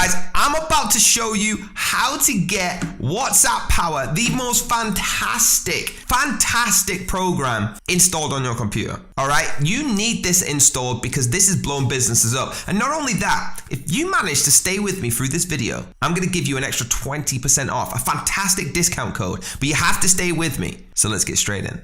guys, I'm about to show you how to get WhatsApp Power, the most fantastic program installed on your computer. All right, you need this installed because this is blowing businesses up. And not only that, if you manage to stay with me through this video, I'm going to give you an extra 20% off, a fantastic discount code, but you have to stay with me. So let's get straight in.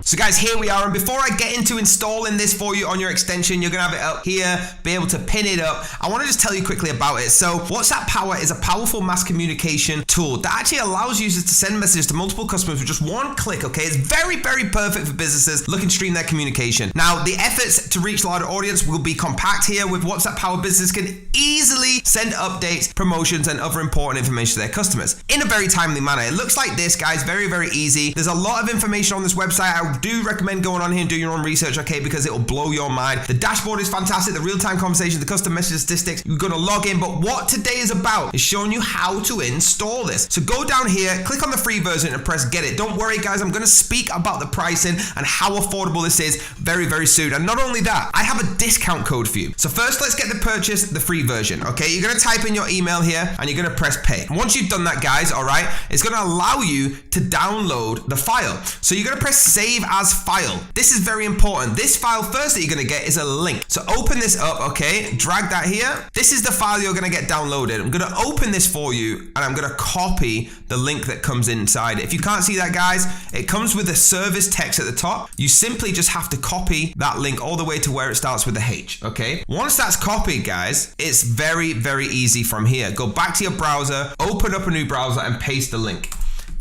So guys, here we are, and before I get into installing this for you on your extension, you're gonna have it up here, be able to pin it up. I wanna just tell you quickly about it. So WhatsApp Power is a powerful mass communication tool that actually allows users to send messages to multiple customers with just one click, okay? It's very perfect for businesses looking to stream their communication. Now, the efforts to reach larger audience will be compact here. With WhatsApp Power, businesses can easily send updates, promotions, and other important information to their customers in a very timely manner. It looks like this, guys, very easy. There's a lot of information on this website. I do recommend going on here and doing your own research, okay, because it will blow your mind. The dashboard is fantastic, the real-time conversation, the custom message statistics. You're gonna log in, but what today is about is showing you how to install this. So go down here, click on the free version and press get it. Don't worry, guys, I'm gonna speak about the pricing and how affordable this is very soon. And not only that, I have a discount code for you. So first, let's get the purchase, the free version, okay? You're gonna type in your email here and you're gonna press pay. Once you've done that, guys, all right, it's gonna allow you to download the file. So you're gonna press save as file. This is very important. This file first that you're gonna get is a link. So open this up, okay? Drag that here. This is the file you're gonna get downloaded. I'm gonna open this for you and I'm gonna copy the link that comes inside. If you can't see that, guys, it comes with a service text at the top. You simply just have to copy that link all the way to where it starts with a H, okay? Once that's copied, guys, it's very easy from here. Go back to your browser, open up a new browser and paste the link.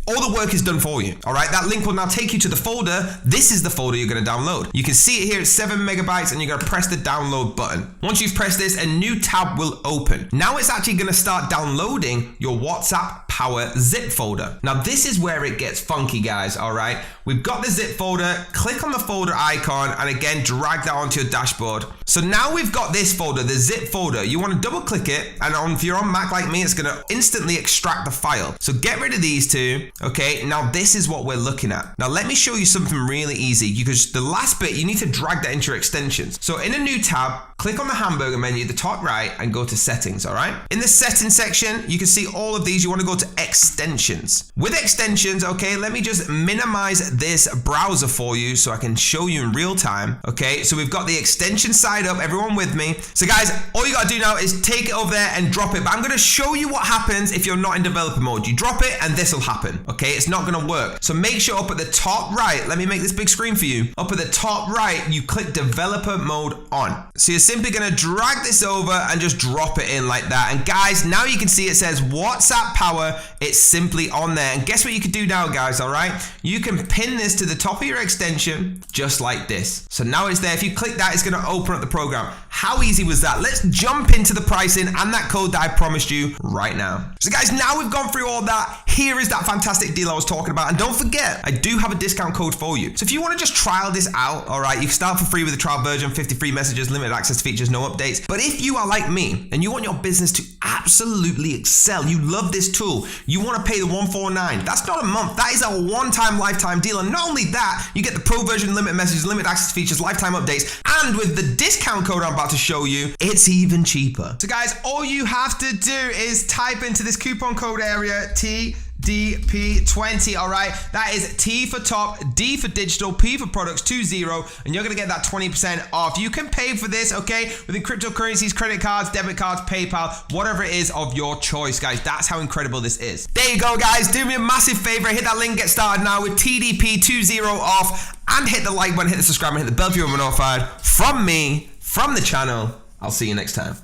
All the work is done for you, all right? That link will now take you to the folder. This is the folder you're gonna download. You can see it here, it's 7 megabytes, and you're gonna press the download button. Once you've pressed this, a new tab will open. Now it's actually gonna start downloading your WhatsApp Power zip folder. Now this is where it gets funky, guys, all right? We've got the zip folder, click on the folder icon, and again, drag that onto your dashboard. So now we've got this folder, the zip folder. You wanna double click it, and if you're on Mac like me, it's gonna instantly extract the file. So get rid of these two. Okay, now this is what we're looking at. Now let me show you something really easy, because the last bit, you need to drag that into your extensions. So in a new tab, click on the hamburger menu at the top right and go to settings, all right? In the settings section, you can see all of these. You wanna go to extensions. With extensions, okay, let me just minimize this browser for you so I can show you in real time, okay? So we've got the extension side up, everyone with me? So guys, all you gotta do now is take it over there and drop it, but I'm gonna show you what happens if you're not in developer mode. You drop it and this will happen. Okay, it's not gonna work. So make sure up at the top right, let me make this big screen for you. Up at the top right, you click developer mode on. So you're simply gonna drag this over and just drop it in like that. And guys, now you can see it says WhatsApp Power. It's simply on there. And guess what you can do now, guys, all right? You can pin this to the top of your extension, just like this. So now it's there. If you click that, it's gonna open up the program. How easy was that? Let's jump into the pricing and that code that I promised you right now. So guys, now we've gone through all that. Here is that fantastic deal I was talking about. And don't forget, I do have a discount code for you. So if you want to just trial this out, all right, you can start for free with the trial version, 50 free messages, limited access to features, no updates. But if you are like me and you want your business to absolutely excel, you love this tool, you want to pay the $149. That's not a month. That is a one-time lifetime deal. And not only that, you get the pro version, limited messages, limited access to features, lifetime updates. And with the discount code I'm about to show you, it's even cheaper. So guys, all you have to do is type into this coupon code area TDP20, all right? That is T for top, D for digital, P for products, 20, and you're gonna get that 20% off. You can pay for this, okay, within cryptocurrencies, credit cards, debit cards, PayPal, whatever it is of your choice, guys. That's how incredible this is. There you go, guys. Do me a massive favor, hit that link, get started now with TDP20 off, and hit the like button, hit the subscribe button, hit the bell if you're notified. From me, from the channel, I'll see you next time.